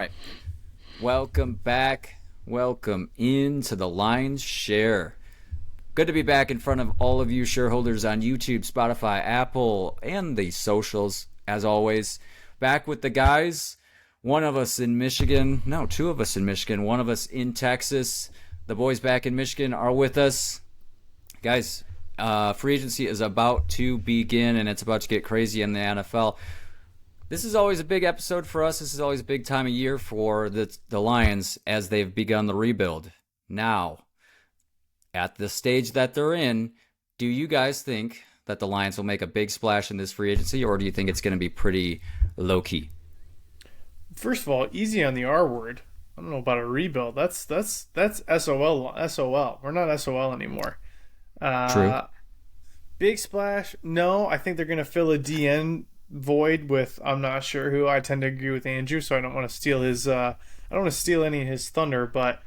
Right. Welcome back. Welcome into the Lion's Share. Good to be back in front of all of you shareholders on YouTube, Spotify, Apple, and the socials, as always. Back with the guys. One of us in Michigan. No, two of us in Michigan. One of us in Texas. The boys back in Michigan are with us. Guys, free agency is about to begin, and it's about to get crazy in the NFL. This is always a big episode for us. This is always a big time of year for the Lions as they've begun the rebuild. Now, at the stage that they're in, do you guys think that the Lions will make a big splash in this free agency, or do you think it's going to be pretty low-key? First of all, easy on the R word. I don't know about a rebuild. That's SOL. SOL. We're not SOL anymore. True. Big splash. No, I think they're going to fill a DN void with I'm not sure who. I tend to agree with Andrew, so I don't want to steal his. I don't want to steal any of his thunder, but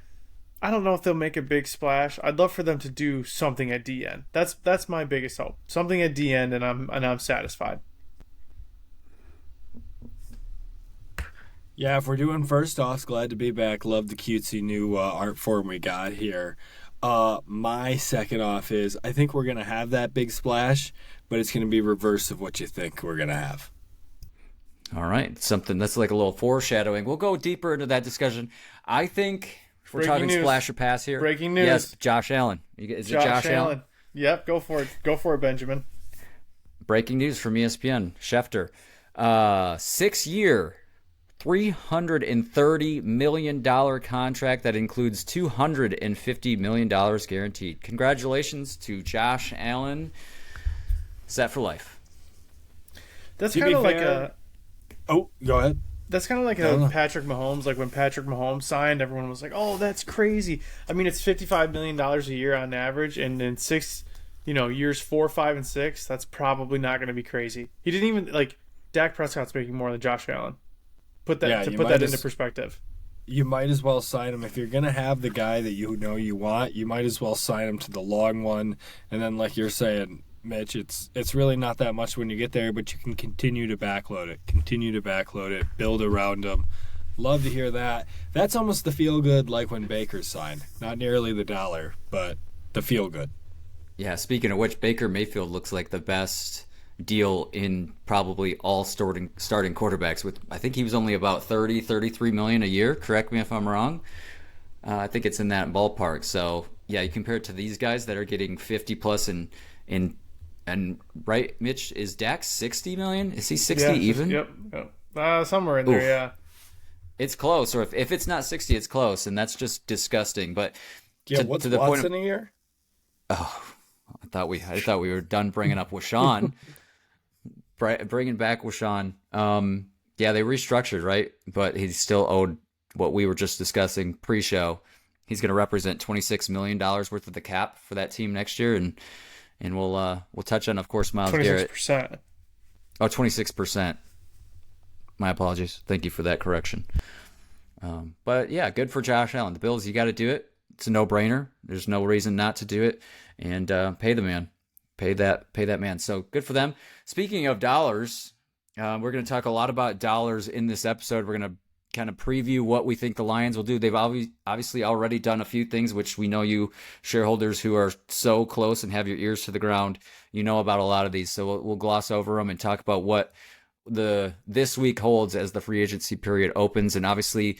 I don't know if they'll make a big splash. I'd love for them to do something at DN. That's my biggest hope. Something at DN, and I'm satisfied. Yeah, if we're doing first offs, glad to be back. Love the cutesy new art form we got here. My second off is I think we're going to have that big splash, but it's going to be reverse of what you think we're going to have. All right. Something that's like a little foreshadowing. We'll go deeper into that discussion. I think if we're Breaking talking news. Splash or pass here. Breaking news. Yes, Josh Allen. Is it Josh Allen? Yep, go for it. Go for it, Benjamin. Breaking news from ESPN. Schefter. 6-year, $330 million contract that includes $250 million guaranteed. Congratulations to Josh Allen. Set for life. That's To kind be of like fair- Oh, go ahead. That's kind of like No. Patrick Mahomes. Like when Patrick Mahomes signed, everyone was like, "Oh, that's crazy." I mean, it's $55 million a year on average, and in years 4, 5, and 6, that's probably not going to be crazy. He didn't even like Dak Prescott's making more than Josh Allen. Put that into perspective. You might as well sign him if you're going to have the guy that you know you want. You might as well sign him to the long one, and then like you're saying, Mitch, it's really not that much when you get there, but you can continue to backload it, build around him. Love to hear that. That's almost the feel good like when Baker signed. Not nearly the dollar, but the feel good. Yeah, speaking of which, Baker Mayfield looks like the best deal in probably all starting quarterbacks. With I think he was only about 33 million a year. Correct me if I'm wrong. I think it's in that ballpark. So yeah, you compare it to these guys that are getting 50 plus and right, Mitch, is Dak 60 million? Is he 60 even? Yep. Somewhere in there. Oof. Yeah. It's close, or if it's not 60, it's close, and that's just disgusting. But Yeah, what's Watson point a year? oh, I thought we were done bringing up Washawn. Bringing back Washawn. Yeah, they restructured, right? But he's still owed what we were just discussing pre-show. He's going to represent $26 million worth of the cap for that team next year, and we'll touch on, of course, Myles Garrett. 26%. Oh, 26%. My apologies. Thank you for that correction. But yeah, good for Josh Allen. The Bills, you got to do it. It's a no-brainer. There's no reason not to do it, and pay the man. Pay that man. So good for them. Speaking of dollars, we're going to talk a lot about dollars in this episode. We're going to kind of preview what we think the Lions will do. They've obviously already done a few things, which we know you shareholders who are so close and have your ears to the ground, you know about a lot of these. So we'll gloss over them and talk about what this week holds as the free agency period opens. And obviously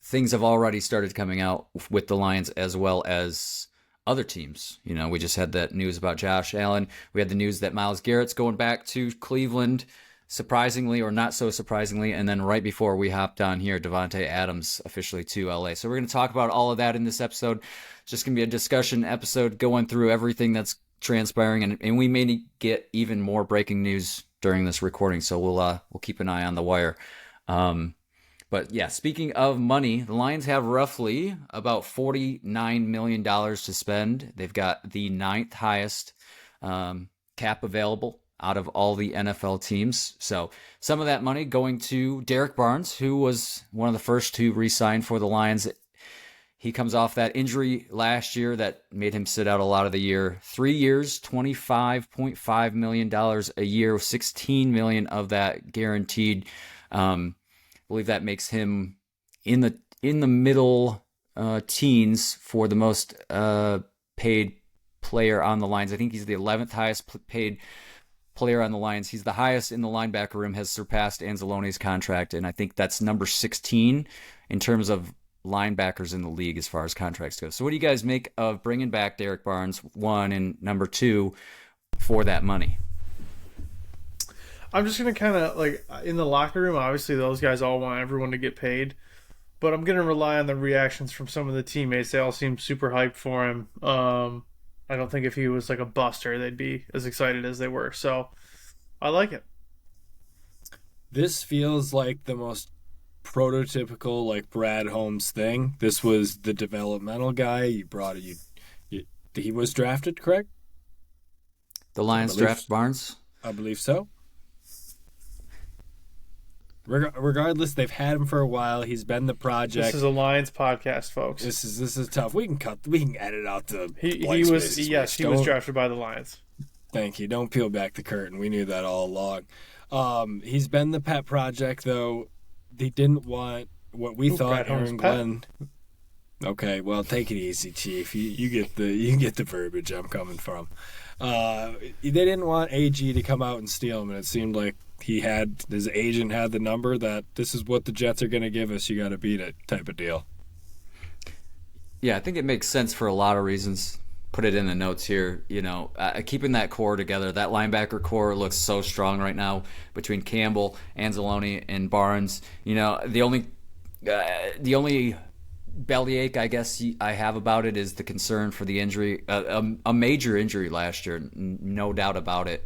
things have already started coming out with the Lions as well as other teams. You know, we just had that news about Josh Allen. We had the news that Myles Garrett's going back to Cleveland, surprisingly or not so surprisingly. And then right before we hopped on here, Devontae Adams officially to LA. So we're going to talk about all of that in this episode. It's just going to be a discussion episode going through everything that's transpiring. And we may get even more breaking news during this recording. So we'll keep an eye on the wire. But yeah, speaking of money, the Lions have roughly about $49 million to spend. They've got the 9th highest cap available out of all the NFL teams. So some of that money going to Derek Barnes, who was one of the first to re-sign for the Lions. He comes off that injury last year that made him sit out a lot of the year. 3 years, $25.5 million a year, $16 million of that guaranteed. believe that makes him in the middle teens for the most paid player on the Lions. I think he's the 11th highest paid player on the Lions. He's the highest in the linebacker room, has surpassed Anzalone's contract, and I think that's number 16 in terms of linebackers in the league as far as contracts go. So what do you guys make of bringing back Derek Barnes, one, and number two, for that money? I'm just going to kind of, like, in the locker room, obviously those guys all want everyone to get paid. But I'm going to rely on the reactions from some of the teammates. They all seem super hyped for him. I don't think if he was like a buster, they'd be as excited as they were. So I like it. This feels like the most prototypical, like, Brad Holmes thing. This was the developmental guy. You brought it. He was drafted, correct? The Lions draft Barnes? I believe so. Regardless, they've had him for a while. He's been the project. This is a Lions podcast, folks. This is tough. We can edit out the he was drafted by the Lions. Thank you. Don't peel back the curtain. We knew that all along. He's been the pet project, though. They didn't want what we thought Aaron Glenn. Okay, well, take it easy, Chief. You get the verbiage I'm coming from. They didn't want AG to come out and steal him, and it seemed like his agent had the number that this is what the Jets are going to give us. You got to beat it, type of deal. Yeah, I think it makes sense for a lot of reasons. Put it in the notes here. Keeping that core together, that linebacker core looks so strong right now between Campbell, Anzalone, and Barnes. The only bellyache I guess I have about it is the concern for the injury, a major injury last year, no doubt about it.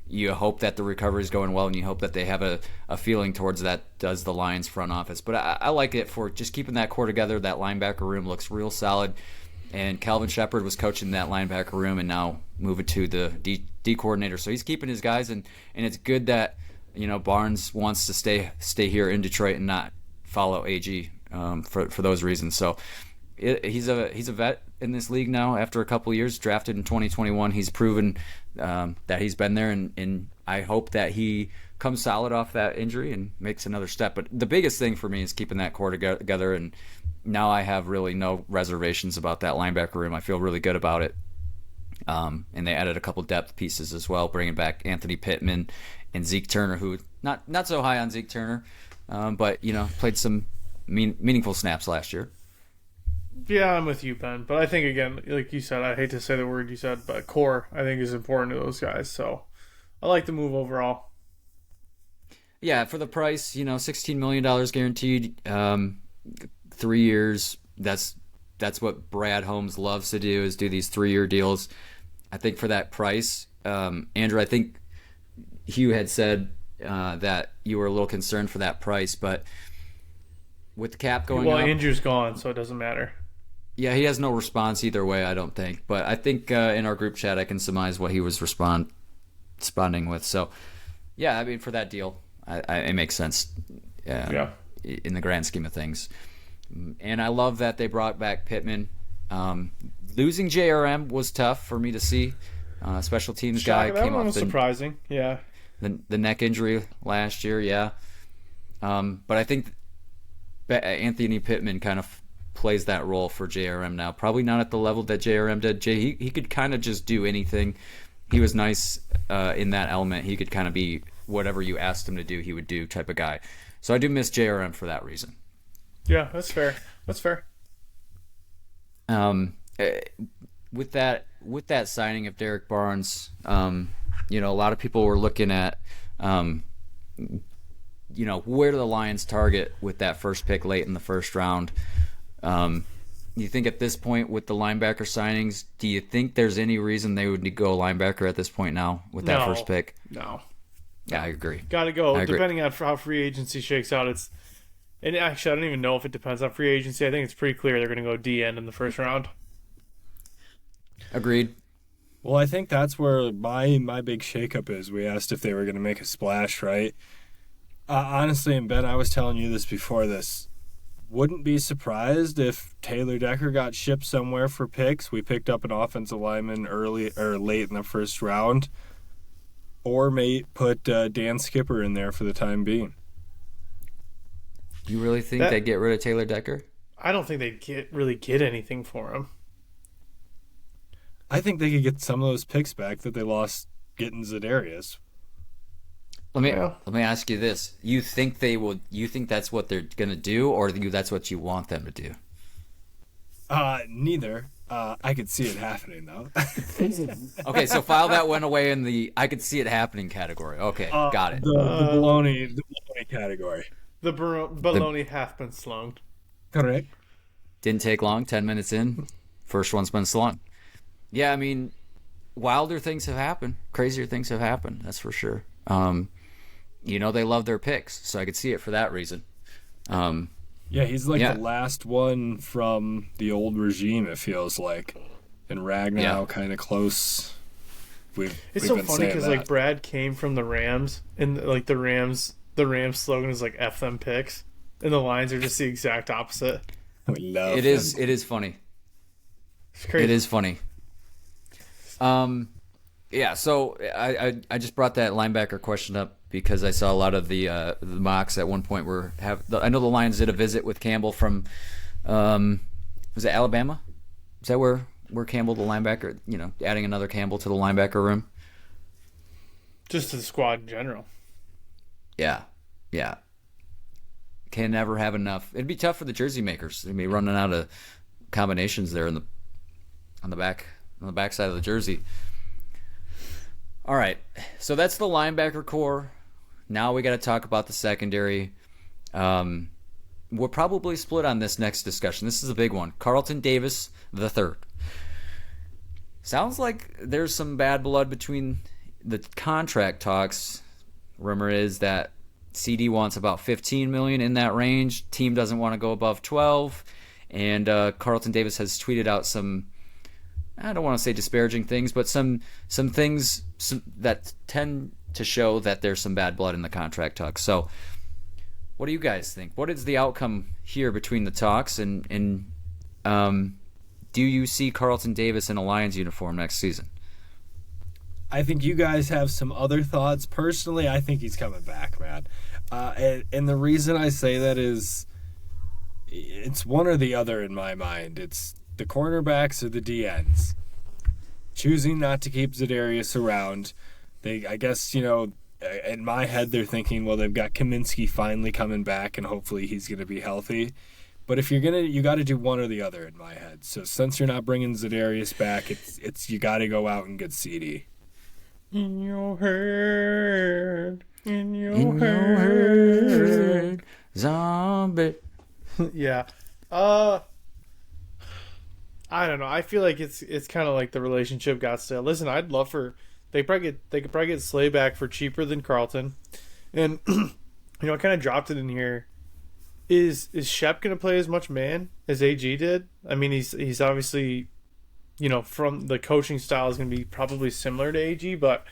You hope that the recovery is going well, and you hope that they have a feeling towards that does the Lions front office. But I like it for just keeping that core together. That linebacker room looks real solid. And Calvin Shepard was coaching that linebacker room and now moving to the D coordinator. So he's keeping his guys, and it's good that Barnes wants to stay here in Detroit and not follow AG for those reasons. So he's a vet in this league now after a couple of years, drafted in 2021. He's proven that he's been there, and I hope that he comes solid off that injury and makes another step. But the biggest thing for me is keeping that core together, and now I have really no reservations about that linebacker room. I feel really good about it. And they added a couple depth pieces as well, bringing back Anthony Pittman and Zeke Turner, who not so high on Zeke Turner, but played some meaningful snaps last year. Yeah, I'm with you, Ben. But I think, again, like you said, I hate to say the word you said, but core, I think, is important to those guys. So I like the move overall. Yeah, for the price, $16 million guaranteed, 3 years. That's what Brad Holmes loves to do, is do these 3-year deals. I think for that price, Andrew, I think Hugh had said that you were a little concerned for that price, but with the cap going up... Well, Andrew's gone, so it doesn't matter. Yeah, he has no response either way, I don't think. But I think in our group chat, I can surmise what he was responding with. So, yeah, I mean, for that deal, it makes sense in the grand scheme of things. And I love that they brought back Pittman. Losing JRM was tough for me to see. Special teams guy came off surprising. Yeah, the neck injury last year. Yeah, but I think Anthony Pittman kind of plays that role for JRM now. Probably not at the level that JRM did. He could kind of just do anything. He was nice in that element. He could kind of be whatever you asked him to do, he would do type of guy. So I do miss JRM for that reason. Yeah, that's fair. That's fair. With that signing of Derek Barnes, a lot of people were looking at, where do the Lions target with that first pick late in the first round? You think at this point with the linebacker signings, do you think there's any reason they would go linebacker at this point now with that first pick? No. Yeah, I agree. Got to go. Depending on how free agency shakes out, and actually, I don't even know if it depends on free agency. I think it's pretty clear they're going to go D-end in the first round. Agreed. Well, I think that's where my big shakeup is. We asked if they were going to make a splash, right? Honestly, and Ben, I was telling you this before this. Wouldn't be surprised if Taylor Decker got shipped somewhere for picks. We picked up an offensive lineman early or late in the first round, or may put Dan Skipper in there for the time being. You really think That- they'd get rid of Taylor Decker? I don't think they'd really get anything for him. I think they could get some of those picks back that they lost getting Za'Darius. Let me ask you this: you think they will? You think that's what they're gonna do, or that's what you want them to do? Neither. I could see it happening though. Okay, so file that one away in the I could see it happening category. Okay, got it. The baloney category. The baloney half been slung. Correct. Didn't take long. 10 minutes in, first one's been slung. Yeah, I mean, wilder things have happened. Crazier things have happened. That's for sure. They love their picks, so I could see it for that reason. Yeah, he's like the last one from the old regime, it feels like. And Ragnow kind of close. It's so funny because like Brad came from the Rams, and like the Rams slogan is like "F them picks," and the Lions are just the exact opposite. We love it. It is funny. It's crazy. It is funny. Yeah. So I just brought that linebacker question up because I saw a lot of the mocks at one point I know the Lions did a visit with Campbell from was it Alabama? Is that where Campbell, the linebacker, adding another Campbell to the linebacker room? Just to the squad in general. Yeah. Can never have enough. It'd be tough for the jersey makers. They'd be running out of combinations there on the back side of the jersey. All right, so that's the linebacker core. Now we got to talk about the secondary. We'll probably split on this next discussion. This is a big one. Carlton Davis III. Sounds like there's some bad blood between the contract talks. Rumor is that CD wants about $15 million in that range. Team doesn't want to go above 12, and Carlton Davis has tweeted out some, I don't want to say disparaging things, but some things that tend to show that there's some bad blood in the contract talks. So what do you guys think? What is the outcome here between the talks, and do you see Carlton Davis in a Lions uniform next season? I think you guys have some other thoughts. Personally, I think he's coming back, man. And the reason I say that is it's one or the other in my mind. It's the cornerbacks or the DNs. Choosing not to keep Za'Darius around. I guess, in my head they're thinking, well, they've got Kaminsky finally coming back and hopefully he's going to be healthy. But if you got to do one or the other in my head. So since you're not bringing Za'Darius back, it's you got to go out and get CD. In your head, in your head, zombie. Yeah. I don't know. I feel like it's kind of like the relationship got stale. Listen, I'd love they could probably get Slay back for cheaper than Carlton, and I kind of dropped it in here. Is Shep gonna play as much man as AG did? I mean, he's obviously, from the coaching style is gonna be probably similar to AG, but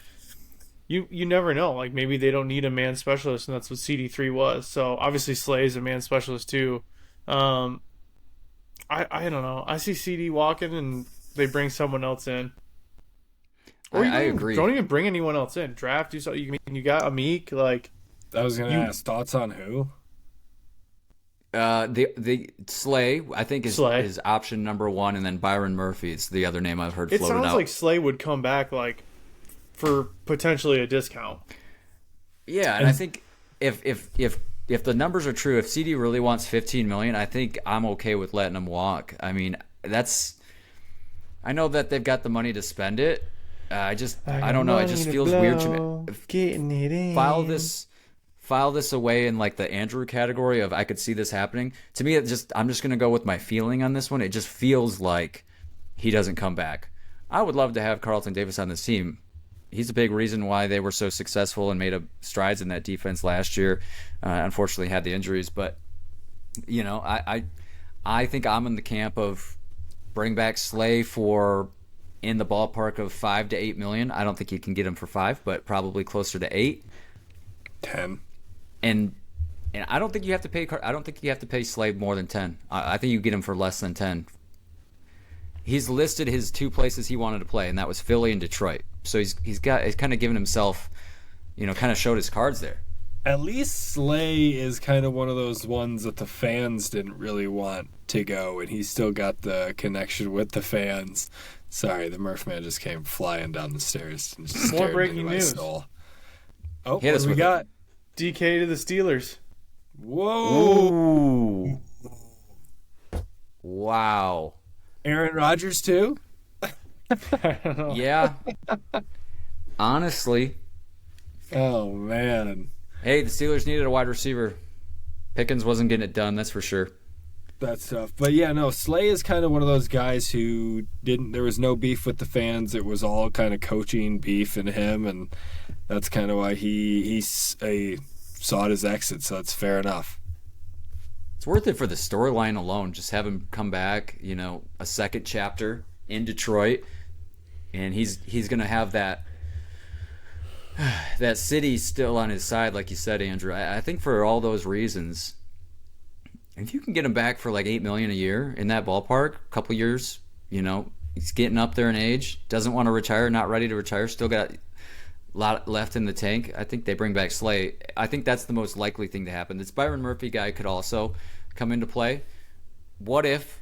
you never know. Like maybe they don't need a man specialist, and that's what CD3 was. So obviously Slay is a man specialist too. I don't know. I see CD walking and they bring someone else in. Or I agree. Don't even bring anyone else in. Draft. You got Amik. Like I was gonna ask thoughts on who. The Slay, I think is option number one, and then Byron Murphy is the other name I've heard floated out. It sounds like Slay would come back like for potentially a discount. Yeah, and I think if the numbers are true, if CD really wants $15 million, I think I'm okay with letting him walk. I mean, I know that they've got the money to spend it. I don't know. It just feels weird to me. Getting it in. File this away in like the Andrew category of I could see this happening. To me, I'm just gonna go with my feeling on this one. It just feels like he doesn't come back. I would love to have Carlton Davis on this team. He's a big reason why they were so successful and made strides in that defense last year. Unfortunately, had the injuries, but I think I'm in the camp of bring back Slay for in the ballpark of $5 to $8 million. I don't think you can get him for 5, but probably closer to 8, 10. And I don't think you have to pay. I don't think you have to pay Slay more than 10. I think you get him for less than 10. He's listed his 2 places he wanted to play, and that was Philly and Detroit. So he's kind of given himself, kind of showed his cards there. At least Slay is kind of one of those ones that the fans didn't really want to go, and he's still got the connection with the fans. Sorry, the Murph man just came flying down the stairs and just More stared breaking into my news. soul. Oh, Hit what us do we with got? DK to the Steelers. Whoa! Ooh. Wow. Aaron Rodgers too? I don't know. Yeah. Honestly, Oh man, hey, the Steelers needed a wide receiver. Pickens wasn't getting it done, that's for sure. that's tough. But yeah, no, Slay is kind of one of those guys who didn't. There was no beef with the fans. It was all kind of coaching beef in him, and that's kind of why he sought his exit. So that's fair enough. It's worth it for the storyline alone. Just have him come back, a second chapter in Detroit, and he's going to have that city still on his side, like you said, Andrew. I think for all those reasons, if you can get him back for like $8 million a year in that ballpark, a couple years, he's getting up there in age, doesn't want to retire, not ready to retire, still got a lot left in the tank. I think they bring back Slay. I think that's the most likely thing to happen. This Byron Murphy guy could also come into play. What if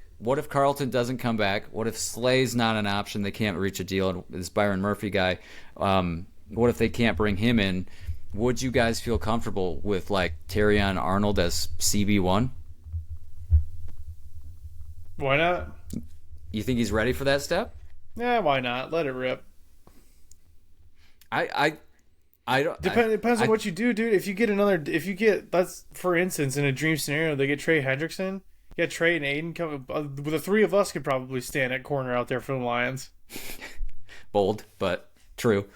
Carlton doesn't come back? What if Slay's not an option? They can't reach a deal. And this Byron Murphy guy, what if they can't bring him in? Would you guys feel comfortable with like Terrion Arnold as CB1? Why not? You think he's ready for that step? Yeah, why not? Let it rip. I don't. Depends on what you do, dude. If you get, that's for instance, in a dream scenario, they get Trey Hendrickson. You got Trey and Aiden come. The three of us could probably stand at corner out there for the Lions. Bold, but true.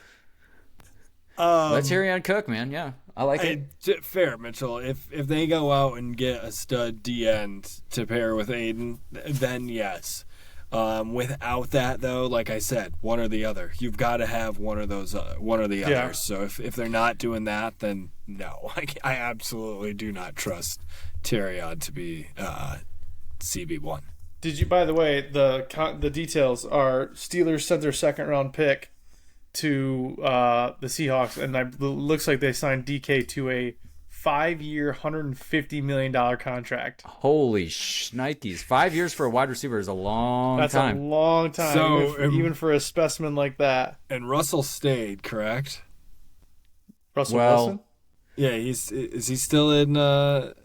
Let's Terrion Cook, man. Yeah, I like it. Fair, Mitchell. If they go out and get a stud D end to pair with Aiden, then yes. Without that, though, like I said, one or the other. You've got to have one or those, one or the Yeah. others. So if they're not doing that, then no. I absolutely do not trust Terrion to be CB1. Did you? By the way, the details are Steelers sent their second round pick to the Seahawks, and it looks like they signed DK to a 5-year, $150 million contract. Holy shnikes. 5 years for a wide receiver is a long That's time. a long time, So, even for a specimen like that. And Russell stayed, correct? Russell Well, Wilson. Yeah, is he still in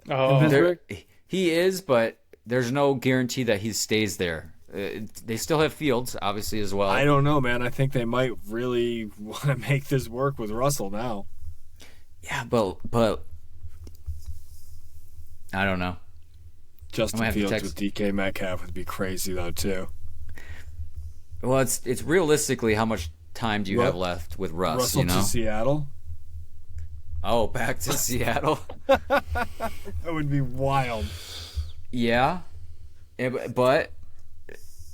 Pittsburgh? He is, but there's no guarantee that he stays there. They still have Fields, obviously, as well. I don't know, man. I think they might really want to make this work with Russell now. Yeah, but I don't know. Justin have to Fields text- with DK Metcalf would be crazy, though, too. Well, it's realistically how much time do you have left with Russ, Russell to Seattle? Oh, back to Seattle? That would be wild. Yeah. But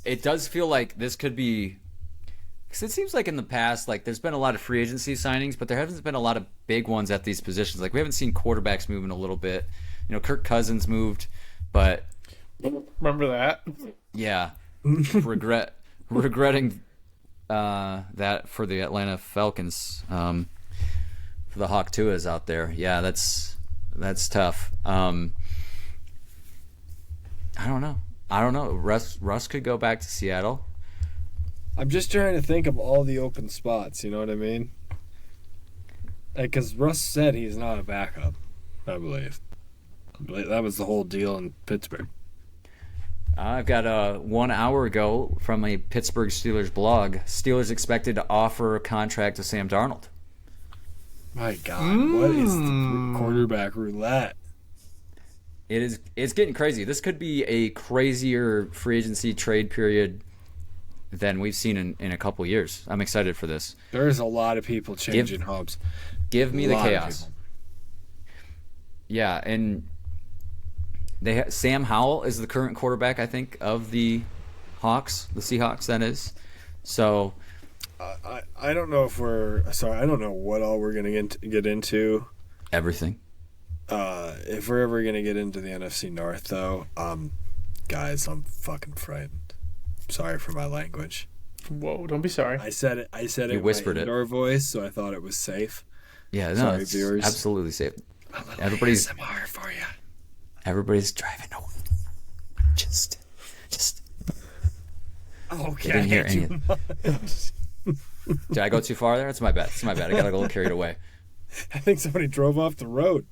it does feel like this could be... Because it seems like in the past, like there's been a lot of free agency signings, but there hasn't been a lot of big ones at these positions. Like we haven't seen quarterbacks move in a little bit. Kirk Cousins moved, but... Remember that? Yeah. Regretting that for the Atlanta Falcons, for the Hawk Tuas out there. Yeah, that's tough. I don't know. Russ could go back to Seattle. I'm just trying to think of all the open spots, you know what I mean? Because Russ said he's not a backup, I believe. That was the whole deal in Pittsburgh. I've got 1 hour ago from a Pittsburgh Steelers blog. Steelers expected to offer a contract to Sam Darnold. My God, what is the quarterback roulette? It's getting crazy. This could be a crazier free agency trade period than we've seen in a couple years. I'm excited for this. There's a lot of people changing hopes. Give me the Lot of chaos. people. Yeah, and Sam Howell is the current quarterback, I think, of the Hawks, the Seahawks, that is. So I don't know if I don't know what all we're going to get into. everything. If we're ever going to get into the NFC North, though, guys, I'm fucking frightened. Sorry for my language. Whoa! Don't be sorry. I said it. You whispered in my it. indoor voice, so I thought it was safe. Yeah, no, Sorry, it's viewers. absolutely safe. Everybody's ASMR for you. Everybody's driving away. Just. Okay. Didn't hear any. Did I go too far there? It's my bad. I got a little carried away. I think somebody drove off the road.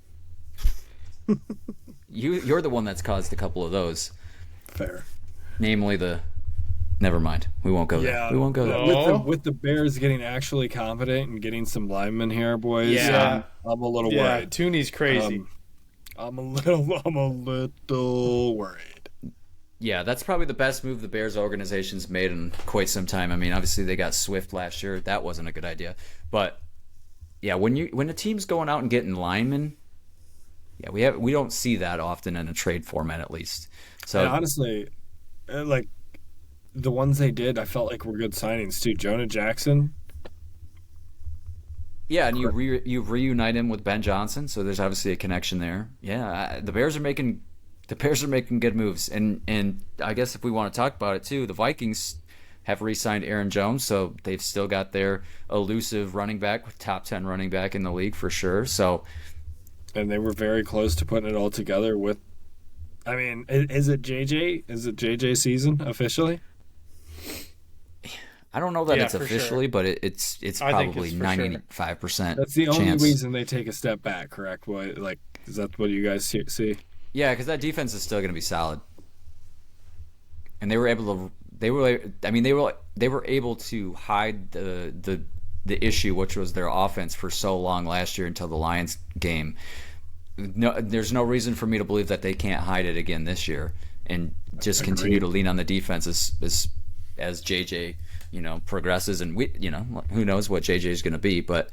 You're the one that's caused a couple of those. Fair. Namely Never mind. We won't go there. We won't go there. With the Bears getting actually competent and getting some linemen here, boys. Yeah. I'm a little Yeah, worried. Tooney's crazy. I'm a little worried. Yeah, that's probably the best move the Bears organization's made in quite some time. I mean, obviously they got Swift last year. That wasn't a good idea. But yeah, when a team's going out and getting linemen, yeah, we don't see that often in a trade format, at least. So and honestly, like the ones they did, I felt like were good signings too. Jonah Jackson. Yeah, and you reunite him with Ben Johnson, so there's obviously a connection there. Yeah, the Bears are making good moves, and I guess if we want to talk about it too, the Vikings have re-signed Aaron Jones, so they've still got their elusive running back, top 10 running back in the league for sure. So, and they were very close to putting it all together with. I mean, is it JJ? Is it JJ season officially? I don't know that it's for officially, sure. but it's I think probably it's for 95%. That's the only chance. reason they take a step back, correct? What, like, is that what you guys see? Yeah, because that defense is still going to be solid, and they were able to hide the issue, which was their offense, for so long last year until the Lions game. No, there's no reason for me to believe that they can't hide it again this year, and just continue to lean on the defense as JJ progresses, and who knows what JJ is going to be, but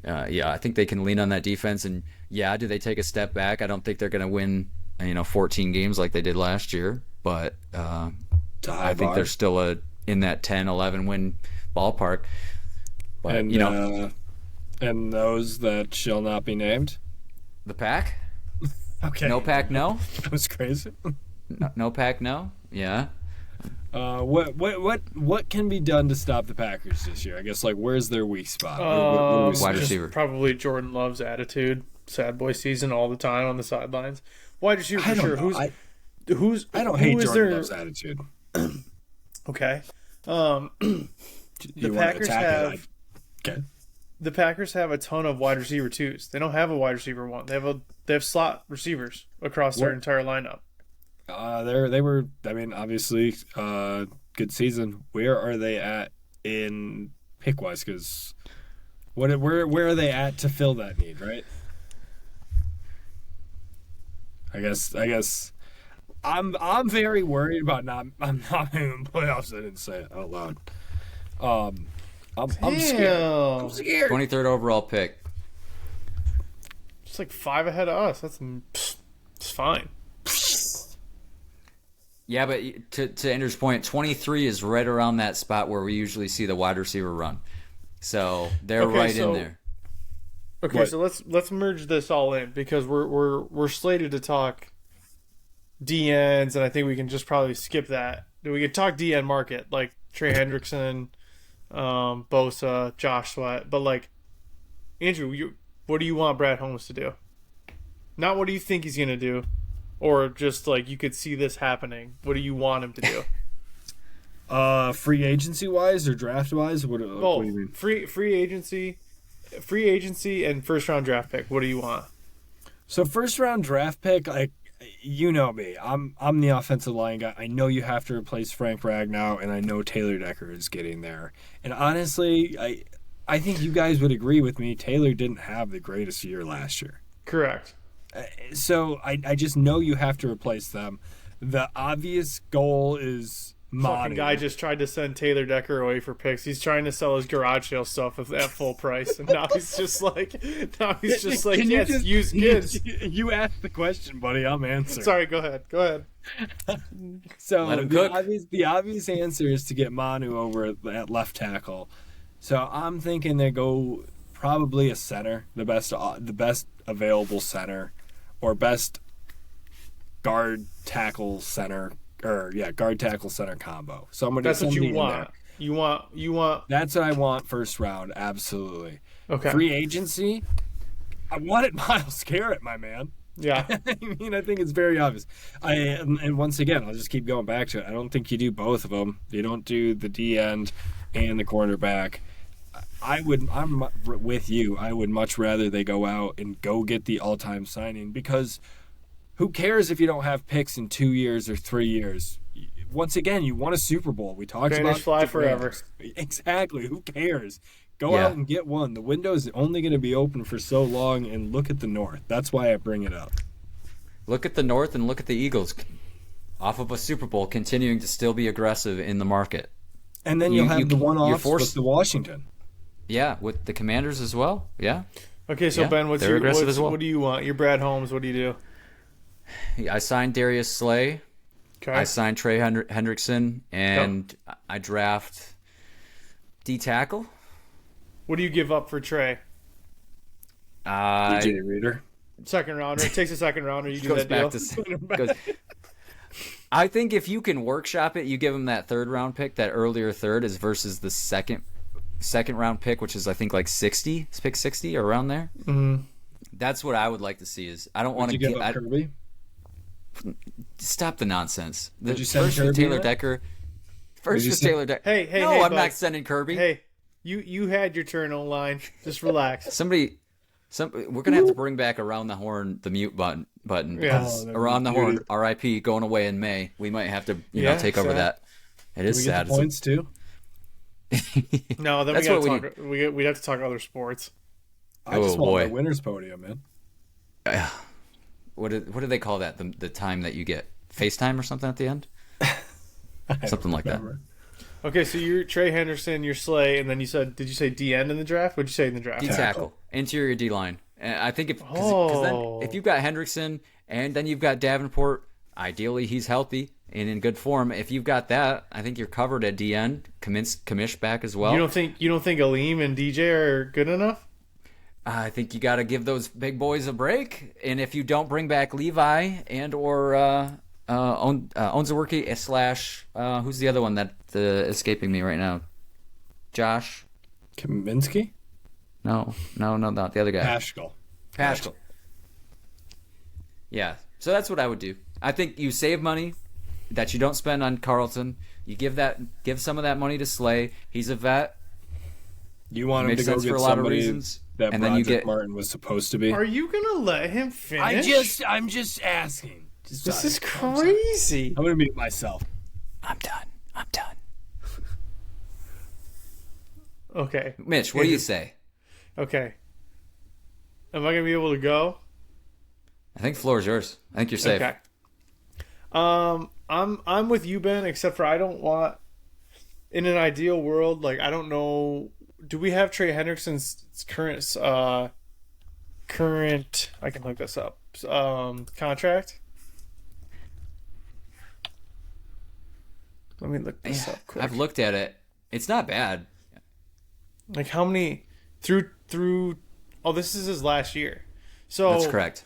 I think they can lean on that defense. And do they take a step back? I don't think they're going to win 14 games like they did last year, but I think they're still in that 10-11 win ballpark. But and those that shall not be named. The pack? Okay. No pack, no. That was crazy. No pack, no. Yeah. What can be done to stop the Packers this year? I guess, like, where's their weak spot? Wide receiver. Probably Jordan Love's attitude. Sad boy season all the time on the sidelines. Wide receiver for sure. I don't hate Jordan Love's attitude. Okay. The Packers have. Okay. The Packers have a ton of wide receiver twos. They don't have a wide receiver one. They have slot receivers across their entire lineup. They were. I mean, obviously, good season. Where are they at in pick wise? Because where are they at to fill that need? Right. I guess. I'm very worried about I'm not in playoffs. I didn't say it out loud. I'm scared. I'm scared. 23rd overall pick. Just like 5 ahead of us. It's fine. Yeah, but to Andrew's point, 23 is right around that spot where we usually see the wide receiver run. So they're in there. Okay, so let's merge this all in, because we're slated to talk DNs, and I think we can just probably skip that. We could talk DN market, like Trey Hendrickson, Bosa, Josh Sweat, but like, Andrew, what do you want Brad Holmes to do? Not what do you think he's gonna do, or just like you could see this happening. What do you want him to do? Free agency wise or draft wise? What do you mean? Free agency, and first round draft pick. What do you want? So first round draft pick, like, you know me, I'm the offensive line guy. I know you have to replace Frank Ragnow, and I know Taylor Decker is getting there. And honestly, I think you guys would agree with me. Taylor didn't have the greatest year last year. Correct. So I just know you have to replace them. The obvious goal is Fucking guy just tried to send Taylor Decker away for picks. He's trying to sell his garage sale stuff at full price, and now he's just like, yes, use kids. You asked the question, buddy. I'm answering. Sorry, go ahead. So Let him cook. The obvious answer is to get Manu over at left tackle. So I'm thinking they go probably a center, the best available center, or best guard tackle center. Guard tackle center combo. That's what you want. You want. That's what I want first round. Absolutely. Okay. Free agency. I wanted Miles Garrett, my man. Yeah. I mean, I think it's very obvious. And once again, I'll just keep going back to it. I don't think you do both of them. You don't do the D end and the cornerback. I'm with you. I would much rather they go out and go get the all-time signing, because who cares if you don't have picks in 2 years or 3 years? Once again, you won a Super Bowl. We talked about fly forever. Exactly. Who cares? Go out and get one. The window is only going to be open for so long, and look at the North. That's why I bring it up. Look at the North and look at the Eagles off of a Super Bowl continuing to still be aggressive in the market. And then you'll have the one-offs with the Washington. Yeah, with the Commanders as well. Yeah. Okay, so Ben, what do you want? You're Brad Holmes. What do you do? I signed Darius Slay. Okay. I signed Trey Hendrickson, and I draft D tackle. What do you give up for Trey? DJ Reader. Second rounder. It takes a second rounder. You do that deal. I think if you can workshop it, you give him that third round pick. That earlier third is versus the second round pick, which is I think like 60, pick 60 or around there. Mm-hmm. That's what I would like to see. Is I don't want to give up Kirby. Stop the nonsense. Did you send Kirby Taylor Decker. First was Taylor Decker. Hey, no, I'm not sending Kirby. Hey, you had your turn online. Just relax. We're gonna have to bring back Around the Horn, the mute button. Yes. Around the Horn, R.I.P. going away in May. We might have to, take over that. It is sad. Get the points too. No, then we have to talk other sports. I just want the winner's podium, man. What do they call that? The time that you get FaceTime or something at the end? Something like that. Okay, so you're Trey Henderson, you're Slay, and then did you say D end in the draft? What did you say in the draft? D tackle, interior D line. And I think because then if you've got Hendrickson and then you've got Davenport, ideally he's healthy and in good form. If you've got that, I think you're covered at D end. Commish back as well. You don't think Aleem and DJ are good enough? I think you got to give those big boys a break. And if you don't bring back Levi and or Onzaworki / who's the other one that escaping me right now? Josh Kaminsky? No, not the other guy. Paschal. Yeah, so that's what I would do. I think you save money that you don't spend on Carlton. You give some of that money to Slay. He's a vet. You want him to go get for a lot of reasons. That and then you get Martin was supposed to be. Are you gonna let him finish? I'm just asking. This is crazy. I'm gonna mute myself. I'm done. Okay. Mitch, what do you say? Okay. Am I gonna be able to go? I think the floor is yours. I think you're safe. Okay. I'm with you, Ben, except for I don't want, in an ideal world, like I don't know, do we have Trey Hendrickson's current I can look this up, contract? Let me look this up quick. I've looked at it. It's not bad. Like how many through oh, this is his last year. So that's correct.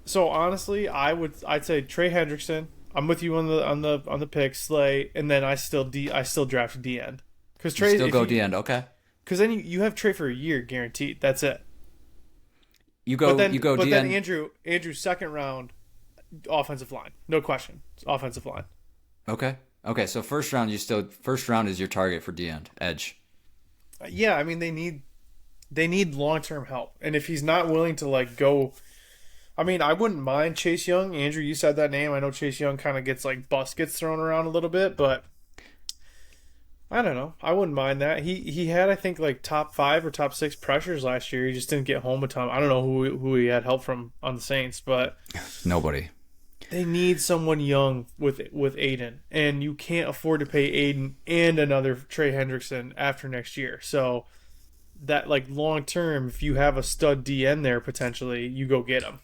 So honestly, I'd say Trey Hendrickson. I'm with you on the pick, Slay, and then I still draft D end because Trey still go D end. Okay. Because then you have Trey for a year guaranteed. That's it. You go D end. But then Andrew second round, offensive line, no question, it's offensive line. Okay. So first round is your target for D end edge. Yeah, I mean they need long-term help, and if he's not willing to go. I mean, I wouldn't mind Chase Young. Andrew, you said that name. I know Chase Young kind of gets gets thrown around a little bit, but I don't know. I wouldn't mind that. He had, I think, top 5 or top 6 pressures last year. He just didn't get home a ton. I don't know who he had help from on the Saints, but nobody. They need someone young with Aiden, and you can't afford to pay Aiden and another Trey Hendrickson after next year. So that long term, if you have a stud DN there potentially, you go get him.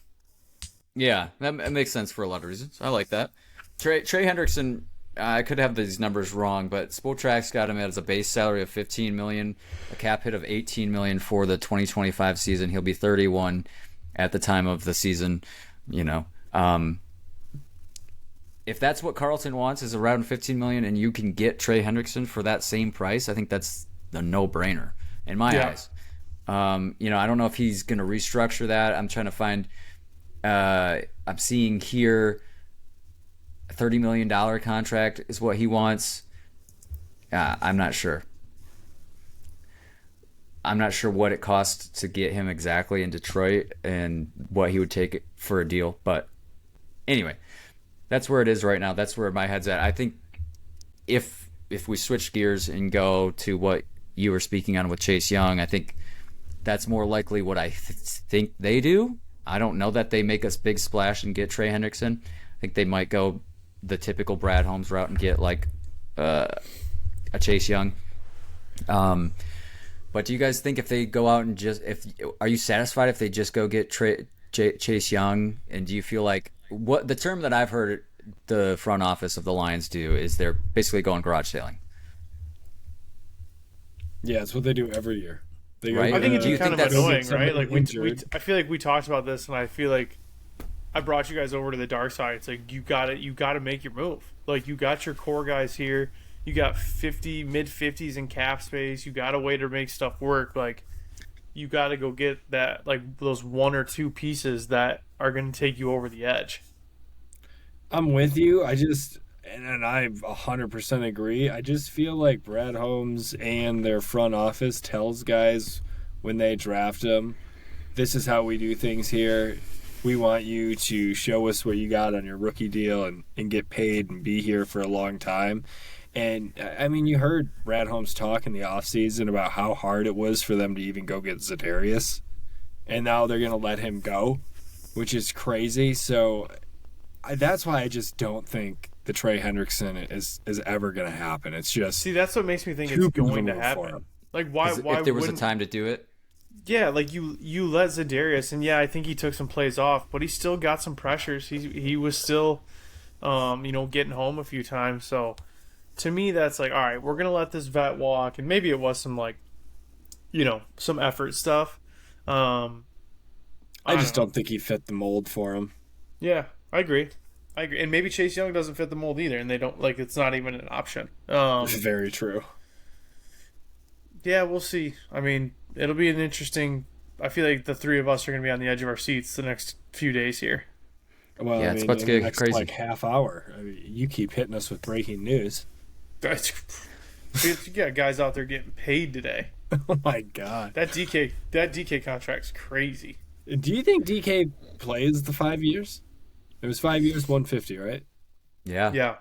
Yeah, that makes sense for a lot of reasons. I like that. Trey Hendrickson, I could have these numbers wrong, but Spotrack's got him as a base salary of $15 million, a cap hit of $18 million for the 2025 season. He'll be 31 at the time of the season. If that's what Carlton wants, is around $15 million, and you can get Trey Hendrickson for that same price, I think that's a no-brainer in my eyes. I don't know if he's going to restructure that. I'm trying to find. I'm seeing here a $30 million contract is what he wants. I'm not sure. I'm not sure what it costs to get him exactly in Detroit and what he would take for a deal. But anyway, that's where it is right now. That's where my head's at. I think if we switch gears and go to what you were speaking on with Chase Young, I think that's more likely what I think they do. I don't know that they make a big splash and get Trey Hendrickson. I think they might go the typical Brad Holmes route and get like a Chase Young. But do you guys think if they go out and are you satisfied if they just go get Chase Young? And do you feel like what the term that I've heard the front office of the Lions do is they're basically going garage sailing? Yeah, it's what they do every year. Right? I think it's kind of annoying, right? Like I feel like we talked about this, and I feel like I brought you guys over to the dark side. It's like you got to make your move. Like you got your core guys here. You got mid 50s in cap space. You got a way to make stuff work. Like you got to go get that, like those one or two pieces that are going to take you over the edge. I'm with you. And I 100% agree. I just feel like Brad Holmes and their front office tells guys when they draft them, this is how we do things here. We want you to show us what you got on your rookie deal and get paid and be here for a long time. And, I mean, you heard Brad Holmes talk in the offseason about how hard it was for them to even go get Za'Darius. And now they're going to let him go, which is crazy. So that's why I just don't think the Trey Hendrickson is ever going to happen. It's just that's what makes me think it's going to happen. Like why if there was a time to do it? Yeah, like you let Za'Darius, and yeah, I think he took some plays off, but he still got some pressures. He was still, getting home a few times. So to me, that's like, all right, we're gonna let this vet walk, and maybe it was some like, some effort stuff. I just don't think he fit the mold for him. Yeah, I agree, and maybe Chase Young doesn't fit the mold either, and they don't like it's not even an option. Very true. Yeah, we'll see. I mean, it'll be an interesting. I feel like the three of us are going to be on the edge of our seats the next few days here. Well, yeah, it's about to get next, crazy. Like half hour. I mean, you keep hitting us with breaking news. You got guys out there getting paid today. Oh my god, that DK contract's crazy. Do you think DK plays the 5 years? It was 5 years, 150, right? Yeah.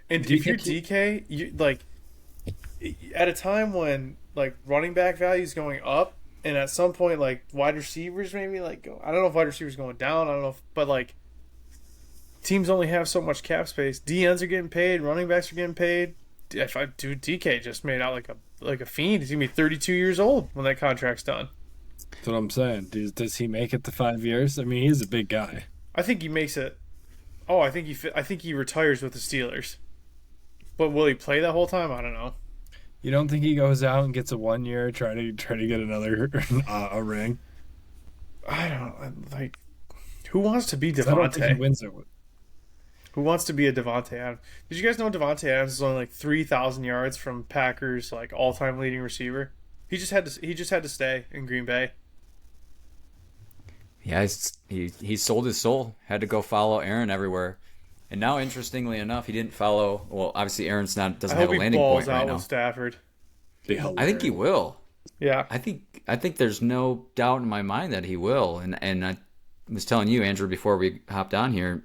And if you're DK, you like at a time when like running back value is going up, and at some point like wide receivers maybe like I don't know if wide receivers going down. I don't know, but like teams only have so much cap space. DNs are getting paid, running backs are getting paid. DK just made out like a fiend. He's gonna be 32 years old when that contract's done. That's what I'm saying. Does he make it to 5 years? I mean, he's a big guy. I think he makes it. Oh, I think he retires with the Steelers. But will he play that whole time? I don't know. You don't think he goes out and gets a 1 year, try to get another a ring? I don't like. Who wants to be Devontae? I don't think he wins it. Who wants to be a Devontae Adams? Did you guys know Devontae Adams is only like 3,000 yards from Packers like all-time leading receiver? He just had to stay in Green Bay. Yeah, he sold his soul. Had to go follow Aaron everywhere. And now, interestingly enough, he didn't follow. Well, obviously, Aaron's doesn't have a landing point right now. Stafford. I think he will. Yeah, I think there's no doubt in my mind that he will. And I was telling you, Andrew, before we hopped on here,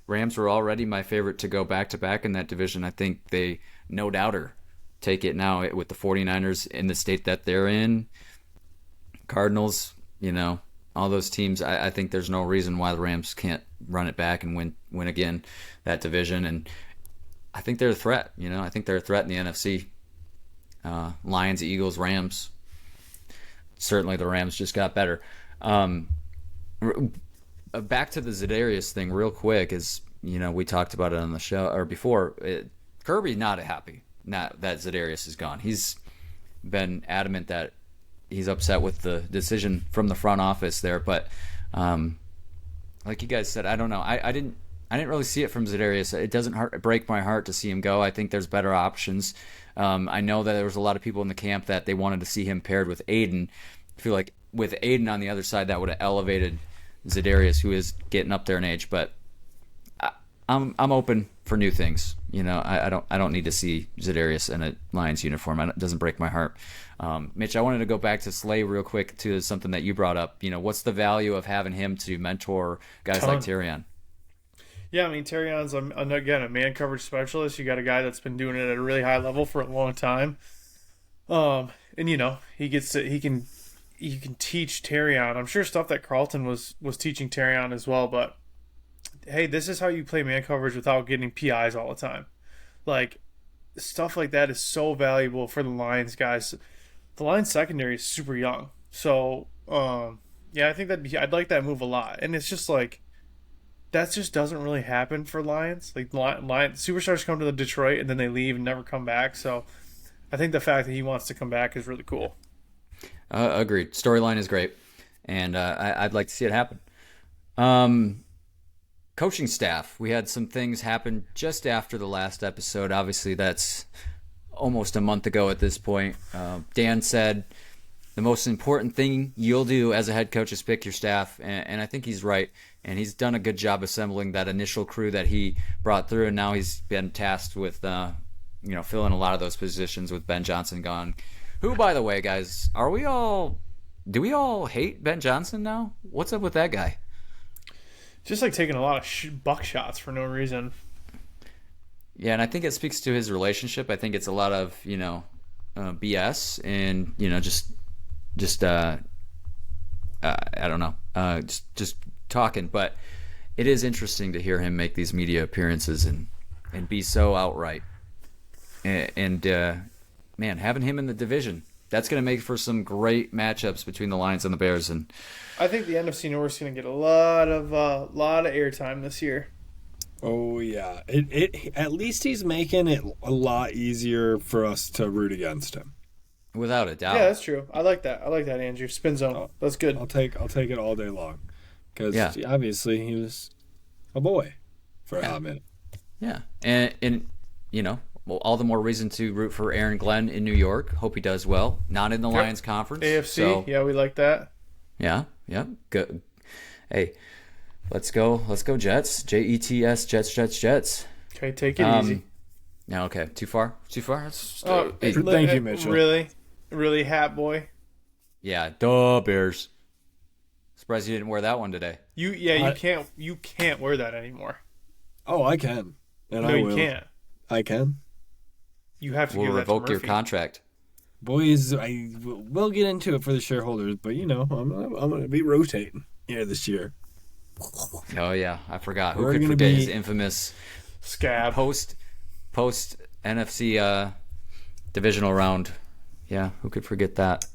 Rams were already my favorite to go back to back in that division. I think they no doubter take it now with the 49ers in the state that they're in. Cardinals, all those teams. I think there's no reason why the Rams can't run it back and win again that division. And I think they're a threat. I think they're a threat in the NFC. Lions, Eagles, Rams. Certainly the Rams just got better. Back to the Za'Darius thing real quick is, we talked about it on the show or before. Kirby's not happy that Za'Darius is gone. He's been adamant that he's upset with the decision from the front office there, but like you guys said, I don't know. I didn't really see it from Za'Darius. It doesn't break my heart to see him go. I think there's better options. I know that there was a lot of people in the camp that they wanted to see him paired with Aiden, I feel like with Aiden on the other side, that would have elevated Za'Darius, who is getting up there in age. But I'm open for new things. I don't need to see Za'Darius in a Lions uniform. It doesn't break my heart. Mitch, I wanted to go back to Slay real quick to something that you brought up. What's the value of having him to mentor guys like Terrion? Yeah, I mean, Terrion's, again, a man coverage specialist. You got a guy that's been doing it at a really high level for a long time. And, he can teach Terrion. I'm sure stuff that Carlton was teaching Terrion as well, but hey, this is how you play man coverage without getting PIs all the time. Like, stuff like that is so valuable for the Lions guys. The Lions secondary is super young. So, I think I'd like that move a lot. And it's just like, that just doesn't really happen for Lions. Like, superstars come to the Detroit and then they leave and never come back. So I think the fact that he wants to come back is really cool. Agreed. Storyline is great. And I'd like to see it happen. Coaching staff. We had some things happen just after the last episode. Obviously, that's almost a month ago at this point. Dan said the most important thing you'll do as a head coach is pick your staff, and I think he's right. And he's done a good job assembling that initial crew that he brought through, and now he's been tasked with filling a lot of those positions with Ben Johnson gone. Who, by the way, guys, do we all hate Ben Johnson now? What's up with that guy? Just like taking a lot of buck shots for no reason. Yeah, and I think it speaks to his relationship. I think it's a lot of BS and I don't know, just talking. But it is interesting to hear him make these media appearances and be so outright. And man, having him in the division, that's going to make for some great matchups between the Lions and the Bears. And I think the NFC North is going to get a lot of airtime this year. Oh yeah, it at least he's making it a lot easier for us to root against him. Without a doubt. Yeah, that's true. I like that, Andrew. Spin zone. That's good. I'll take it all day long because obviously he was a boy for a hot minute. Yeah, and well, all the more reason to root for Aaron Glenn in New York. Hope he does well. Not in the Lions conference. AFC. So, yeah, we like that. Yeah. Good. Hey, let's go Jets. Jets, Jets. Okay, take it easy. No, okay. Too far? Thank you, Mitchell. Really, hat boy. Yeah, duh, Bears. Surprised you didn't wear that one today. You can't wear that anymore. Oh, I can. And no, I will. You can't. I can. You have to we'll give that to revoke your Murphy. contract. Boys, we'll get into it for the shareholders, but I'm going to be rotating here this year. Oh yeah, I forgot. We're Who could gonna forget be his infamous scab post NFC divisional round? Yeah, who could forget that?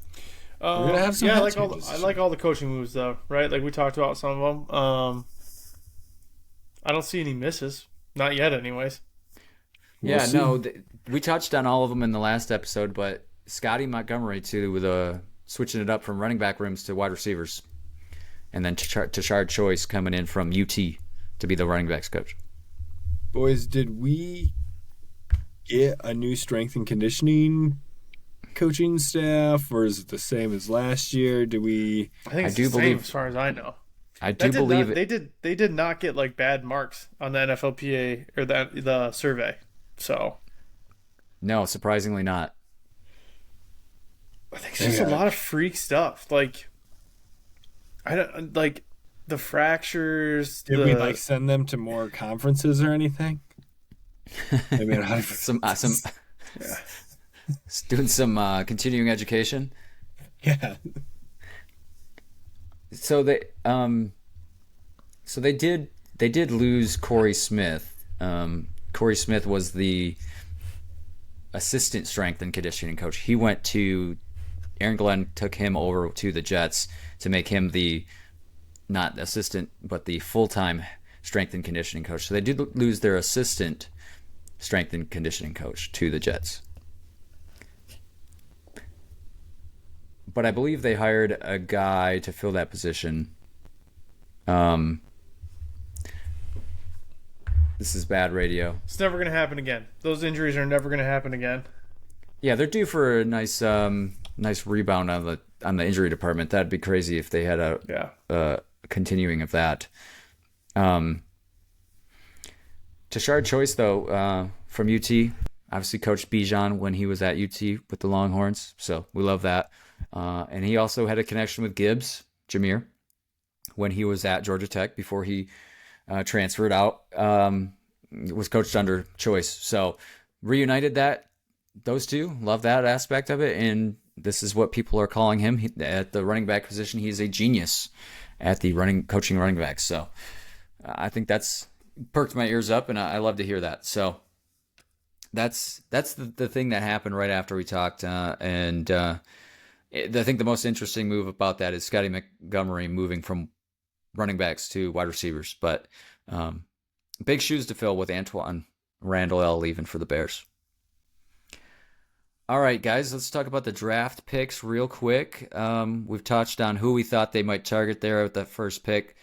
We're gonna have some. Yeah, I like all the coaching moves though, right? Like we talked about some of them. I don't see any misses, not yet, anyways. We touched on all of them in the last episode, but Scotty Montgomery too, with switching it up from running back rooms to wide receivers, and then Tashard Choice coming in from UT to be the running backs coach. Boys, did we get a new strength and conditioning coaching staff, or is it the same as last year? I think it's the same as far as I know. They did not get like bad marks on the NFLPA or the survey. So no, surprisingly not. I think it's just a lot of freak stuff. Like I don't like the fractures. Did we send them to more conferences or anything? I mean, doing some continuing education. Yeah. So they did lose Corey Smith. Corey Smith was the assistant strength and conditioning coach. He went to Aaron Glenn, took him over to the Jets to make him the not assistant but the full-time strength and conditioning coach. So they did lose their assistant strength and conditioning coach to the Jets. But I believe they hired a guy to fill that position. This is bad radio. It's never going to happen again. Those injuries are never going to happen again. Yeah, they're due for a nice rebound on the on the injury department. That'd be crazy if they had a continuing of that. Tashard Choice, though, from UT, obviously coached Bijan when he was at UT with the Longhorns, so we love that. And he also had a connection with Gibbs, Jameer, when he was at Georgia Tech before he transferred out. Was coached under Choice, so reunited those two. Love that aspect of it, and this is what people are calling him at the running back position. He is a genius at the coaching running backs. So I think that's perked my ears up, and I love to hear that. So that's the thing that happened right after we talked, and I think the most interesting move about that is Scotty Montgomery moving from running backs to wide receivers. But big shoes to fill with Antoine Randall L. leaving for the Bears. All right, guys, let's talk about the draft picks real quick. We've touched on who we thought they might target there at the first pick.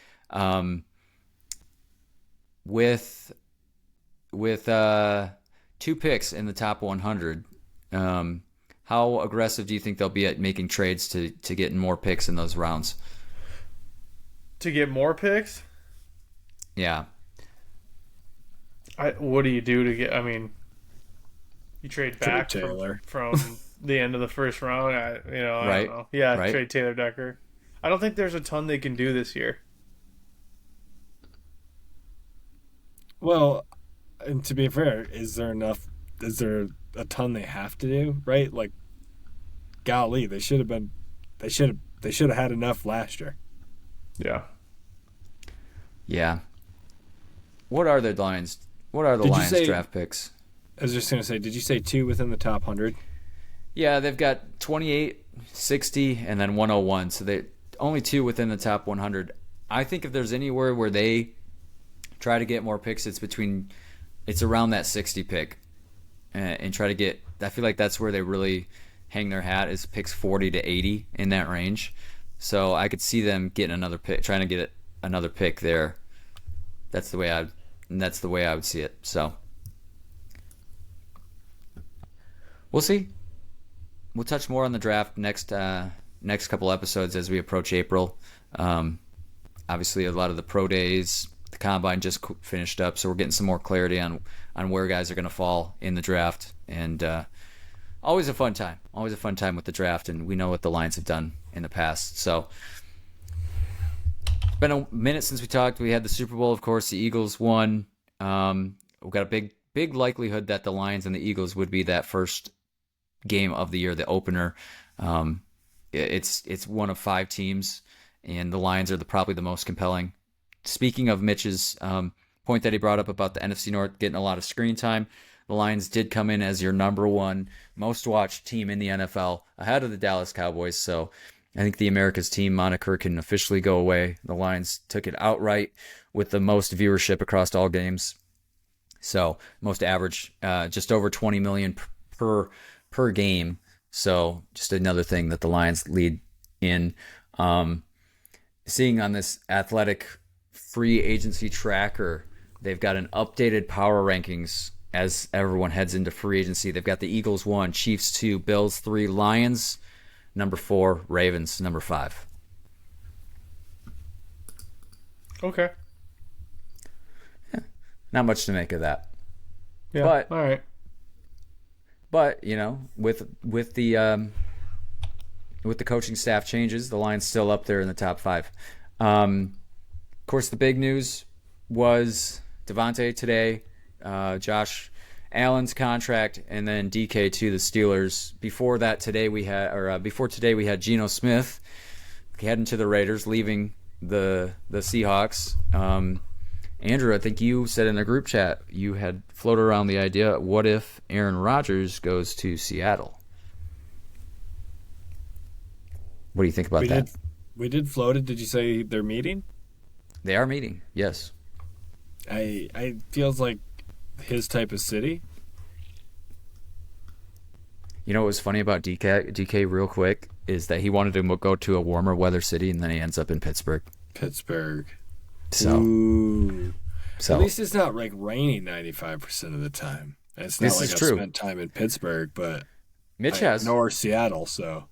With 2 picks in the top 100, how aggressive do you think they'll be at making trades to get more picks in those rounds? To get more picks? Yeah. What do you do to get? I mean, you trade back from the end of the first round. I don't know. Yeah, right. Trade Taylor Decker. I don't think there's a ton they can do this year. Well, and to be fair, is there a ton they have to do? Right? Like, golly, they should have had enough last year. Yeah. Yeah. What are the Lions? What are the Lions draft picks? I was just going to say, did you say 2 within the top 100? Yeah, they've got 28, 60, and then 101. So they only 2 within the top 100. I think if there's anywhere where they try to get more picks, it's around that 60 pick, and try to get. I feel like that's where they really hang their hat, is picks 40 to 80 in that range. So I could see them getting another pick, trying to get another pick there. That's the way I would see it. So we'll see. We'll touch more on the draft next couple episodes as we approach April. Obviously, a lot of the pro days, the combine just finished up, so we're getting some more clarity on where guys are going to fall in the draft. And always a fun time. Always a fun time with the draft, and we know what the Lions have done in the past. So it's been a minute since we talked. We had the Super Bowl, of course. The Eagles won. We've got a big likelihood that the Lions and the Eagles would be that first game of the year, the opener. It's one of 5 teams, and the Lions are probably the most compelling. Speaking of Mitch's point that he brought up about the NFC North getting a lot of screen time, the Lions did come in as your number 1 most watched team in the NFL, ahead of the Dallas Cowboys. So I think the America's team moniker can officially go away. The Lions took it outright with the most viewership across all games. So most average, just over 20 million per game. So just another thing that the Lions lead in. Seeing on this Athletic free agency tracker, they've got an updated power rankings as everyone heads into free agency. They've got the Eagles 1, Chiefs 2, Bills 3, Lions number 4, Ravens number 5. Okay. Yeah, not much to make of that. Yeah. But, all right. But with the coaching staff changes, the Lions still up there in the top 5. Of course, the big news was Devontae today, Josh Allen's contract, and then DK to the Steelers. Before today we had Geno Smith heading to the Raiders, leaving the Seahawks. Andrew, I think you said in the group chat you had floated around the idea, what if Aaron Rodgers goes to Seattle? What do you think about that? We did float it. Did you say they're meeting? They are meeting, yes. I feels like his type of city. You know what was funny about DK real quick is that he wanted to go to a warmer weather city, and then he ends up in Pittsburgh. So, ooh. At least it's not like raining 95% of the time. It's not like I've spent time in Pittsburgh, but Mitch has. Nor Seattle, so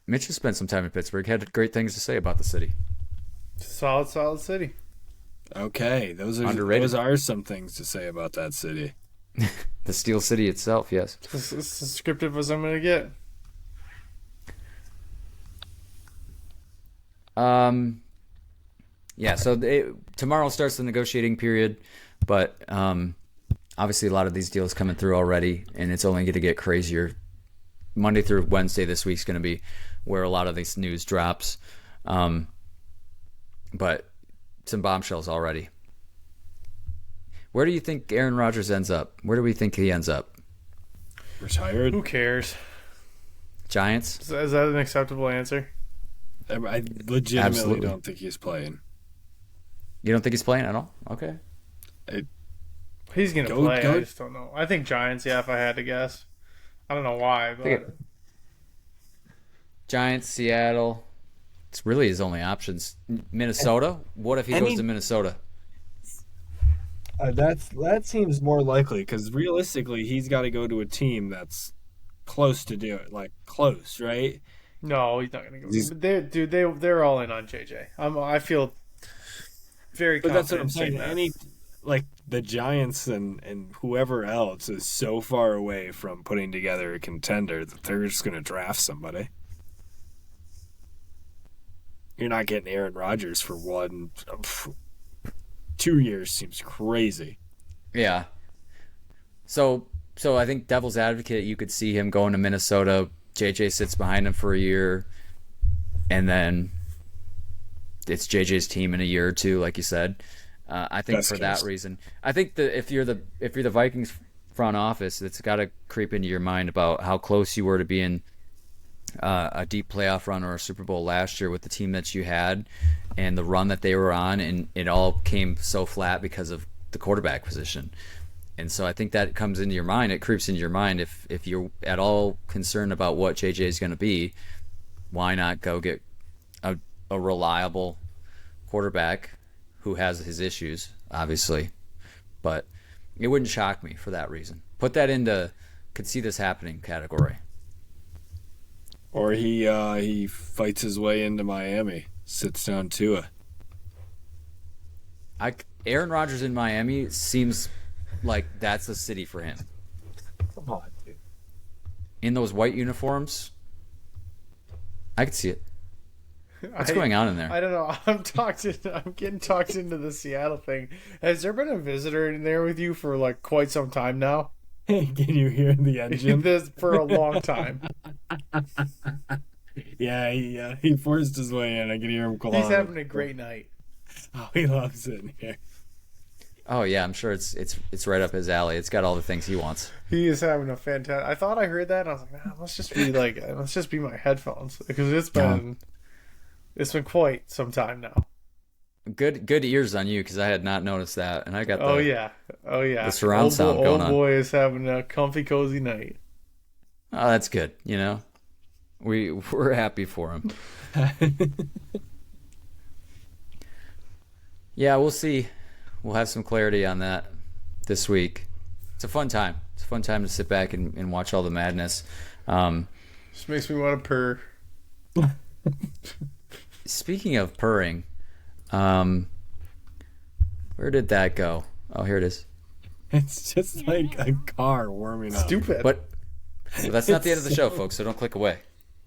Mitch has spent some time in Pittsburgh. Had great things to say about the city. Solid city. Okay, Underrated. those are some things to say about that city. The Steel City itself, yes. This is as descriptive as I'm gonna get. Yeah. So tomorrow starts the negotiating period, but obviously a lot of these deals coming through already, and it's only going to get crazier. Monday through Wednesday this week's going to be where a lot of this news drops, but some bombshells already. Where do you think Aaron Rodgers ends up? Where do we think he ends up? Retired? Who cares? Giants? Is that an acceptable answer? I legitimately Absolutely. don't think he's playing. You don't think he's playing at all? Okay. He's gonna Go- play. go- I just don't know. I think Giants. Yeah, if I had to guess. I don't know why, but Giants, Seattle. It's really his only options. Minnesota? What if he goes to Minnesota? That seems more likely because realistically, he's got to go to a team that's close to do it, like close, right? no, he's not gonna go. They're all in on JJ. I feel very But confident that's what I'm saying. that. Like the Giants and whoever else is so far away from putting together a contender that they're just going to draft somebody. You're not getting Aaron Rodgers for 2 years seems crazy. Yeah. So I think devil's advocate, you could see him going to Minnesota. JJ sits behind him for a year, and then it's JJ's team in a year or two, like you said. I think Best for case. that reason, I think that if you're the Vikings front office, it's got to creep into your mind about how close you were to being a deep playoff run or a Super Bowl last year with the team that you had and the run that they were on, and it all came so flat because of the quarterback position. And so I think that comes into your mind. It creeps into your mind. If you're at all concerned about what JJ is going to be, why not go get a reliable quarterback who has his issues, obviously. But it wouldn't shock me for that reason. Put that into could see this happening category. Or he fights his way into Miami, sits down Tua. Aaron Rodgers in Miami seems like that's a city for him. Come on, dude. In those white uniforms, I could see it. What's going on in there? I don't know. I'm getting talked into the Seattle thing. Has there been a visitor in there with you for like quite some time now? Can you hear the engine? This for a long time. Yeah, he forced his way in. I can hear him clawing. He's having a great night. Oh, he loves it in here. Oh yeah, I'm sure it's right up his alley. It's got all the things he wants. He is having a fantastic. I thought I heard that, and I was like, nah, let's just be my headphones because it's been quite some time now. Good ears on you because I had not noticed that, and I got Oh yeah. the surround sound going on. Old boy is having a comfy, cozy night. Oh, that's good. You know, we're happy for him. Yeah, we'll see. We'll have some clarity on that this week. It's a fun time. It's a fun time to sit back and watch all the madness. Just makes me want to purr. Speaking of purring, where did that go? Oh, here it is. It's just like a car warming up. Stupid. But that's not the end of the show, folks. So don't click away.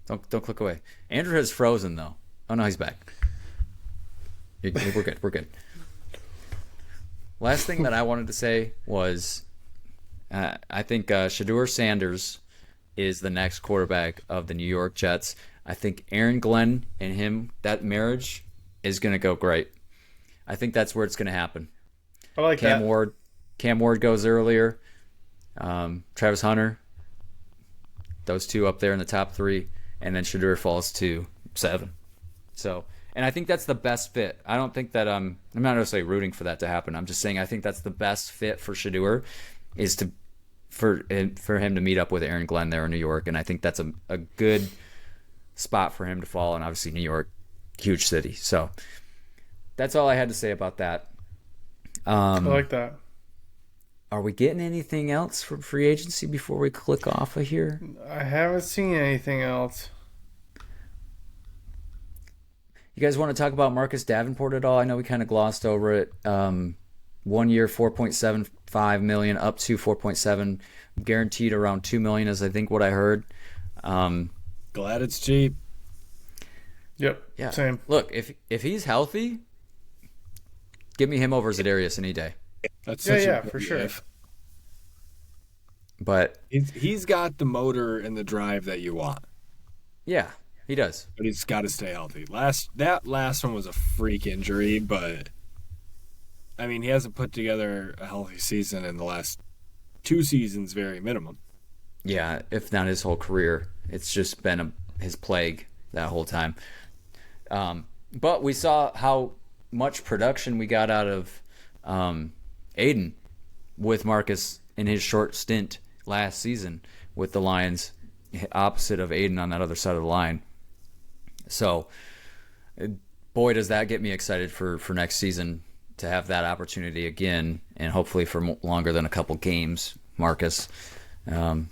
Don't click away. Andrew has frozen though. Oh no, he's back. We're good. We're good. Last thing that I wanted to say was, I think Shedeur Sanders is the next quarterback of the New York Jets. I think Aaron Glenn and him, that marriage is going to go great. I think that's where it's going to happen. I like Cam that. Ward goes earlier. Travis Hunter. Those two up there in the top 3, and then Shedeur falls to 7. So, and I think that's the best fit. I don't think that I'm not necessarily rooting for that to happen. I'm just saying I think that's the best fit for Shedeur is for him to meet up with Aaron Glenn there in New York, and I think that's a good spot for him to fall. And obviously New York, huge city. So that's all I had to say about that. I like that. Are we getting anything else from free agency before we click off of here? I haven't seen anything else. You guys want to talk about Marcus Davenport at all? I know we kind of glossed over it. 1 year, 4.75 million, up to 4.7, guaranteed around 2 million, is I think what I heard. Glad it's cheap. Yep. Yeah. Same. Look, if he's healthy, give me him over Zadarius any day. That's Yeah, such yeah, a good for sure. if. But He's got the motor and the drive that you want, yeah, he does. but he's got to stay healthy. That last one was a freak injury, but I mean he hasn't put together a healthy season in the last 2 seasons, very minimum. Yeah, if not his whole career, it's just been his plague that whole time. But we saw how much production we got out of Aiden with Marcus in his short stint last season with the Lions, opposite of Aiden on that other side of the line. So, boy, does that get me excited for next season to have that opportunity again, and hopefully for longer than a couple games, Marcus. Yeah.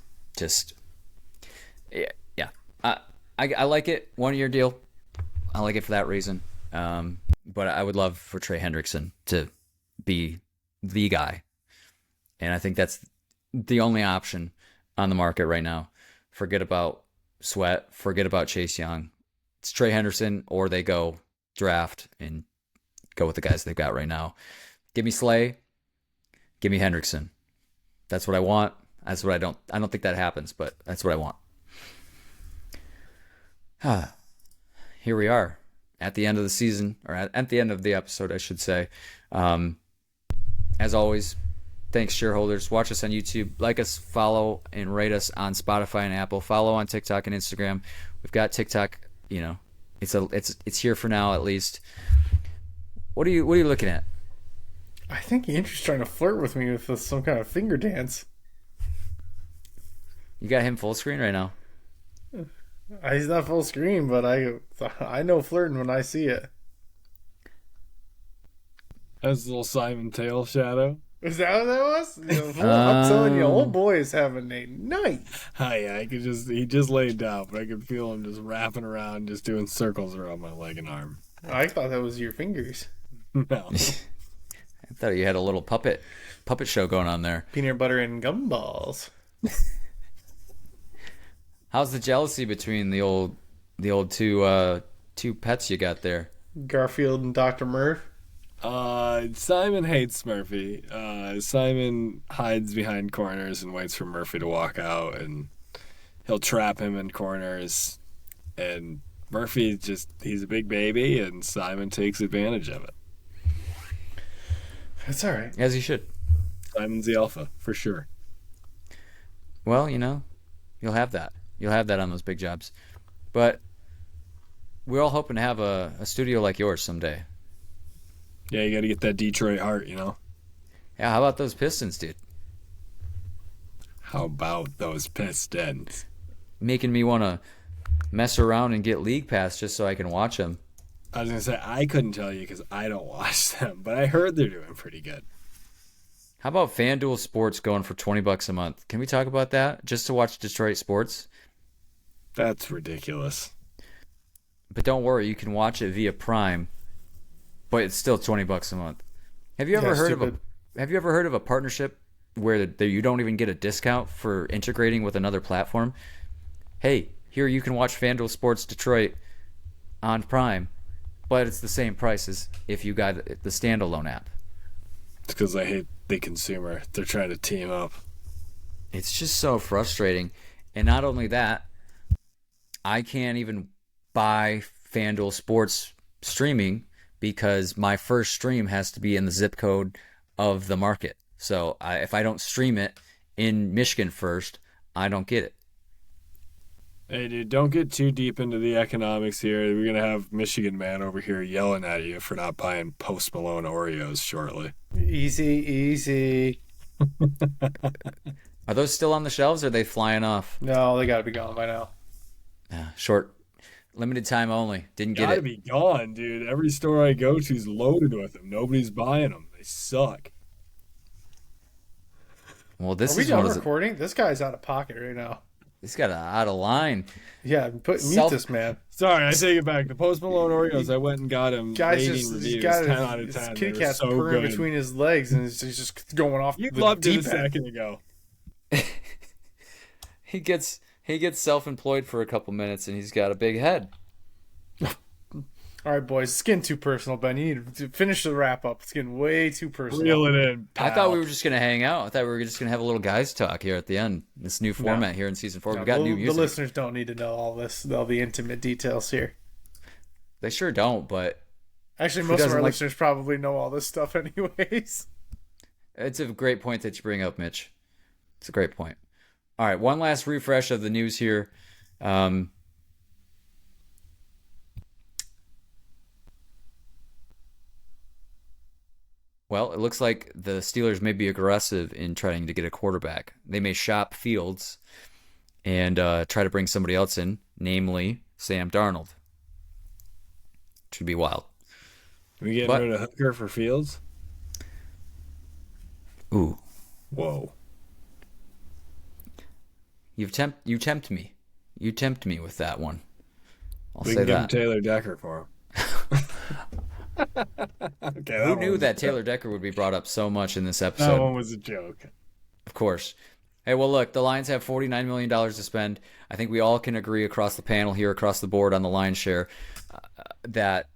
I like it. 1 year deal. I like it for that reason. But I would love for Trey Hendrickson to be the guy. And I think that's the only option on the market right now. Forget about Sweat. Forget about Chase Young. It's Trey Henderson, or they go draft and go with the guys they've got right now. Give me Slay. Give me Hendrickson. That's what I want. That's what I don't think that happens, but that's what I want. Here we are at the end of the season, or at the end of the episode, I should say. As always, thanks, shareholders. Watch us on YouTube. Like us, follow, and rate us on Spotify and Apple. Follow on TikTok and Instagram. We've got TikTok. It's here for now, at least. What are you looking at? I think Andrew's trying to flirt with me with some kind of finger dance. You got him full screen right now. He's not full screen, but I know flirting when I see it. That's a little Simon Tail shadow. Is that what that was? I'm telling you, old boy is having a night. Yeah, he just laid down, but I could feel him just wrapping around, just doing circles around my leg and arm. I thought that was your fingers. No. I thought you had a little puppet show going on there. Peanut butter and gumballs. How's the jealousy between the old two pets you got there? Garfield and Dr. Murph. Simon hates Murphy. Simon hides behind corners and waits for Murphy to walk out, and he'll trap him in corners. And Murphy he's a big baby, and Simon takes advantage of it. That's all right. As he should. Simon's the alpha, for sure. Well, you'll have that. You'll have that on those big jobs. But we're all hoping to have a studio like yours someday. Yeah, you got to get that Detroit heart, Yeah, how about those Pistons, dude? How about those Pistons? Making me want to mess around and get League Pass just so I can watch them. I was going to say, I couldn't tell you because I don't watch them, but I heard they're doing pretty good. How about FanDuel Sports going for $20 a month? Can we talk about that? Just to watch Detroit sports? That's ridiculous. But don't worry, you can watch it via Prime, but it's still $20 a month. Have you ever heard of a partnership where you don't even get a discount for integrating with another platform? Hey, here you can watch FanDuel Sports Detroit on Prime, but it's the same price as if you got the standalone app. It's because I hate the consumer. They're trying to team up. It's just so frustrating. And not only that, I can't even buy FanDuel Sports streaming because my first stream has to be in the zip code of the market. So if I don't stream it in Michigan first, I don't get it. Hey, dude, don't get too deep into the economics here. We're going to have Michigan man over here yelling at you for not buying Post Malone Oreos shortly. Easy. Are those still on the shelves or are they flying off? No, they got to be gone by now. Short, limited time only. Didn't get it. Gotta be gone, dude. Every store I go to is loaded with them. Nobody's buying them. They suck. Well, this Are we is done one of recording? This guy's out of pocket right now. He's got out of line. Yeah, mute this man. Sorry, I take it back. The Post Malone Oreos, I went and got him. Guys, rating he's reviews, got 10 out of his 10. kitty They were cat's so purring good. between his legs, and he's just going off. You the loved it a deep end. second ago. He gets self-employed for a couple minutes, and he's got a big head. All right, boys, it's getting too personal, Ben. You need to finish the wrap up. It's getting way too personal. Reel it in, pal. I thought we were just gonna hang out. I thought we were just gonna have a little guys talk here at the end. This new format here in season 4. We got new music. The listeners don't need to know all this, all the intimate details here. They sure don't, but Actually, most of our listeners probably know all this stuff anyways. it's a great point that you bring up, Mitch. It's a great point. All right, one last refresh of the news here. Well, it looks like the Steelers may be aggressive in trying to get a quarterback. They may shop Fields and try to bring somebody else in, namely Sam Darnold. Should be wild. We getting rid of Hooker for Fields? Ooh. Whoa. You tempt me. You tempt me with that one. We say can give him that. Taylor Decker for him. Okay, Who knew that Taylor Decker would be brought up so much in this episode? That one was a joke. Of course. Hey, well, look, the Lions have $49 million to spend. I think we all can agree across the panel here, across the board on the Lions share, that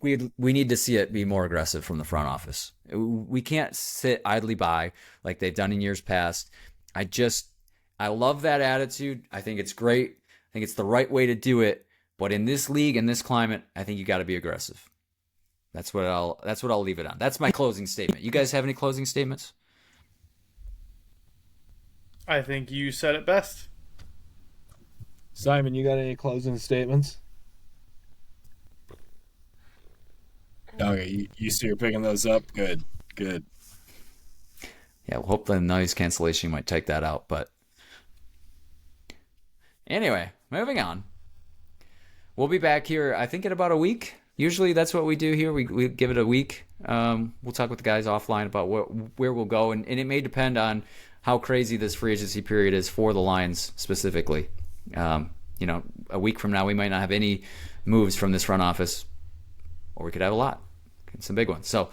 we need to see it be more aggressive from the front office. We can't sit idly by like they've done in years past. I love that attitude. I think it's great. I think it's the right way to do it. But in this league, in this climate, I think you got to be aggressive. That's what I'll leave it on. That's my closing statement. You guys have any closing statements? I think you said it best. Simon, you got any closing statements? Okay, you see you're picking those up? Good. Yeah, well, hopefully the noise cancellation might take that out. But anyway, moving on. We'll be back here, I think, in about a week. Usually that's what we do here. We give it a week. We'll talk with the guys offline about where we'll go. And it may depend on how crazy this free agency period is for the Lions specifically. A week from now, we might not have any moves from this front office. Or we could have a lot. Some big ones. So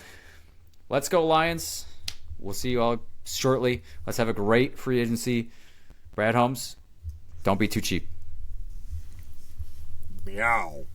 let's go, Lions. We'll see you all shortly. Let's have a great free agency. Brad Holmes, don't be too cheap. Meow.